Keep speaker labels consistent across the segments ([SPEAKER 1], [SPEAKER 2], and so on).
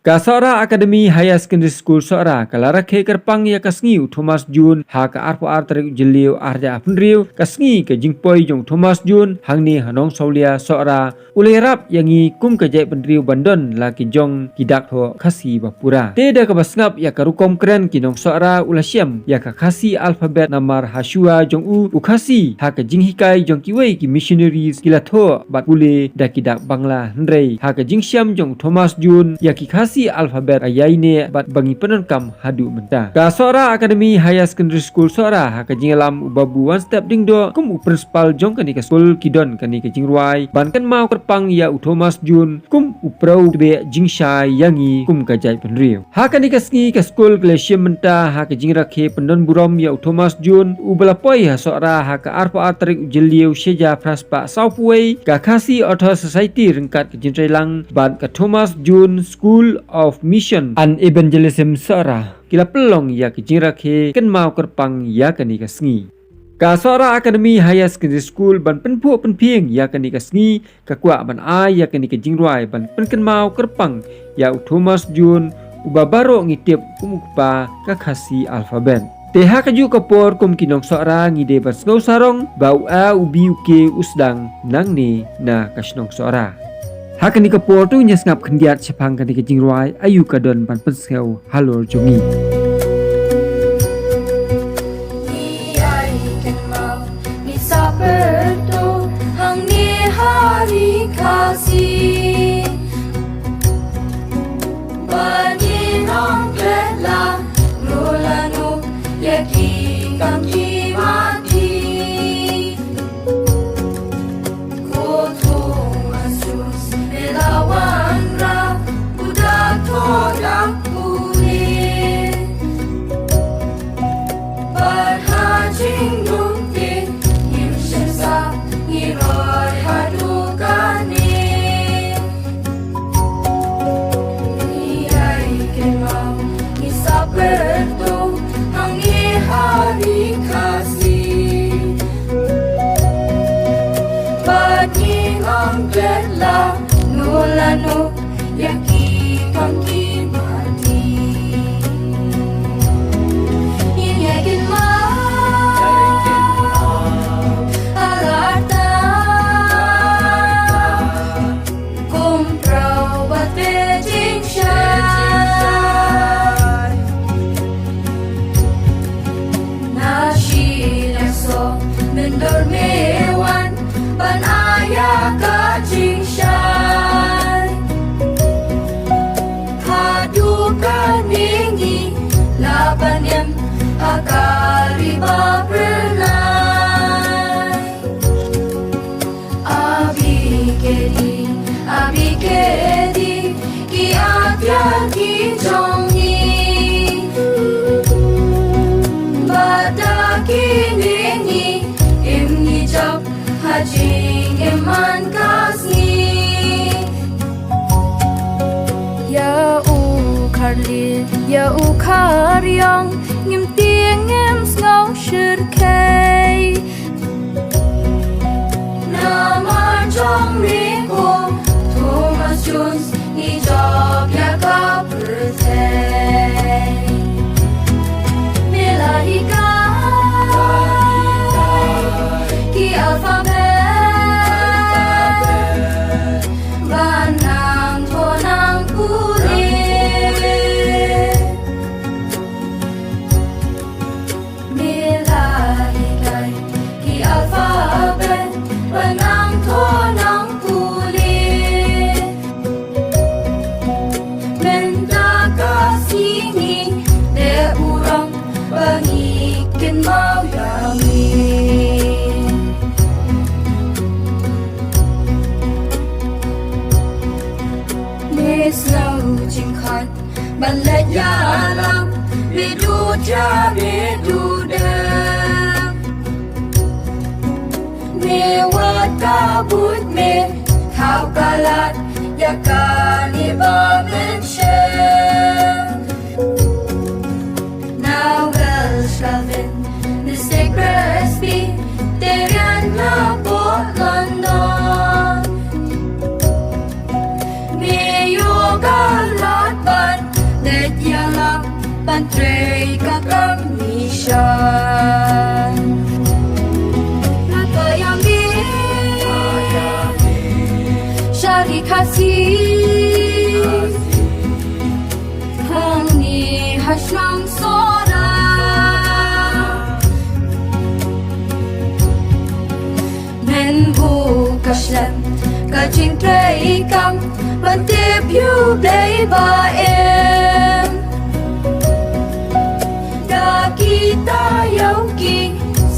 [SPEAKER 1] Ka Sora Academy Higher Secondary School Sora kalara ke kerpang ya kasngi Thomas Jun ha ka arpo tarik jeliu arja punriu kasngi ke jingpoi jong Thomas Jun hangni hanong saulia Sora ulerap yangi kum ke jai penriu bandon la ki jong kidak ho khasi bapura teda ka basngap ya karukom keren kinong Sora ulasiam ya ka khasi alfabet namar hasua jong u khasi ha ka jinghikai jong kiwei ki missionaries kilatho bat ule da kidak bangla hendrei ha ka jingsiam jong Thomas Jun ya ki khasi alfabet ayaine bat bangi penankam hadu menta. Ka Sora Academy Higher Secondary School Sora ha ka jingalam ubabu one step dingdo kum u principal jong kani ka school kidon kani ka jingruai ban kan mau kerpang ya u Thomas Jun kum u prau be jingshai yangi kum ka jai penriu. Ha kani ka sngi ka school glacium menta ha ka jingrakhe pendon burom ya u Thomas Jun u belapoi ha Sora ha ka arpa tarik jeliu sheja praspa saupuai ka khasi author society rengkat ka jintrailang ban ka Thomas Jun School of Mission and Evangelism Sora kila pelong ya kijingrakhe kan mau kerpang ya kani kasngi. Ka Sora Academy Higher Secondary School ban penpu penpieng ya kani kasngi ka kwa ban ai ya kani kijingruai ban penkan mau kerpang ya Thomas Jun ubabaro ngitip kumukpa ka khasi alfabet. Teha kaju kapor kum kinong Sora ngide ban ngau sarong bau a ubi uke usdang nangne na kasnong Sora. Hakani ka portu nyas ngap khendiat chapang kani ka jingruai ayu ka don ban penseu halor jongi.
[SPEAKER 2] Ni ai kan mau ni saperto hang ni hari kasih bani nong kela nulanu yaki kam ki mati nulanu yaki kangki mati yakin ma alata kumprau bate jingshan nashila so mendormewan ban aya ka jingshan kaningi laban yang akari bapernai abikedi ki atya ki jongi bada kiningi imni jab hajing iman kasni ya u karyang ngim tieng em ngau shirkai namar jong riko Thomas Jun ni job ya ka pertai milahika ki alfabet banang tonang kuri ban lệ ya lam bi du cha bi du de me wa ka but me thao kalat ya ka ni ba men she now well shaven the sacred speed tegan na po London me yo kalat ba kasem ka jing trei kam ban te piu play ba em da kita yau ki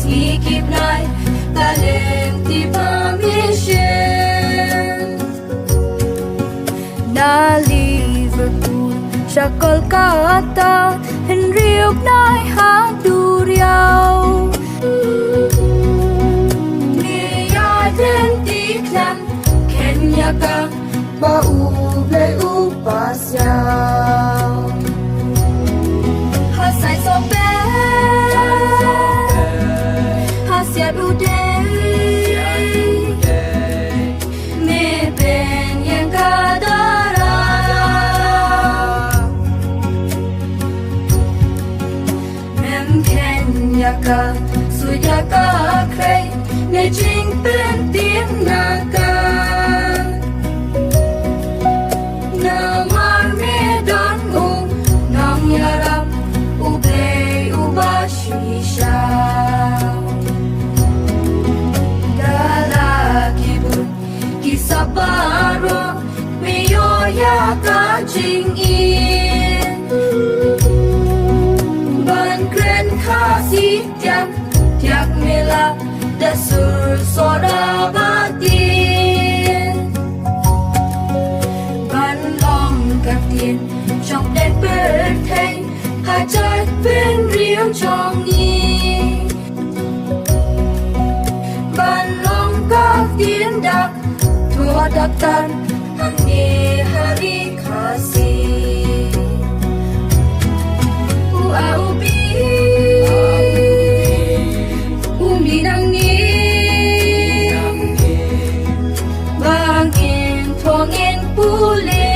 [SPEAKER 2] si kip nai ta lem ti ba mission na Liverpool sa Kolkata Henry nai ha du riau ni ya den ti klam Kenya ka ba u ble u pas yao ha sai so pe ha sia u de me ben yang ka da ra mem Kenya ka su ya ka kray ne jing pen tiếng na ca na mar me don ngu nong ya rap u ble u ba shi sha gala ki bu ki sabaro me yo ya ka jing in ban kren kha si tiak tiak me la da sur soda ba tiên ban long các tiên trong đẹp bớt thay hai trái bên riêu trong nghi ban long các tiên đặc thua đặc tan hằng nghe hari khasi u au bi mi nang ni bang in thong in pule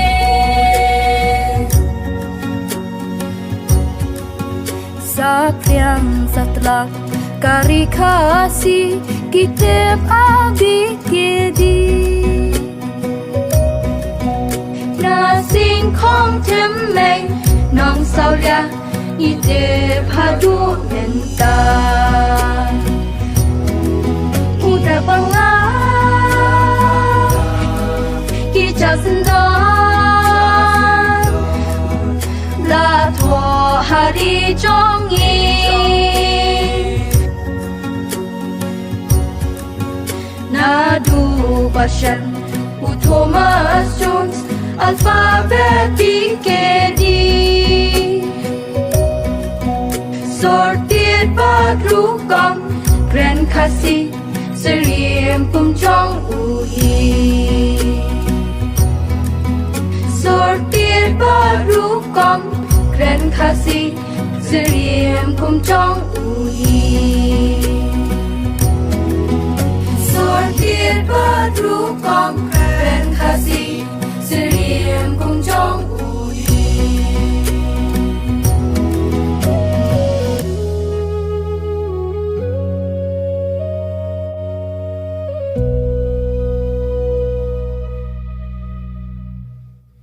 [SPEAKER 2] sa priang satlak kari khasi kitep abi kedi na sing khong them meng nong sao lia ite phadu menta udah bangla kita sendan la thua hari trong na du bashan u Thomas Jones alphabet kedi sortir badru kom grand kasi Seriam pum trong u hi sortir baru kom grand kasi Seriam pum trong u hi sortir baru kom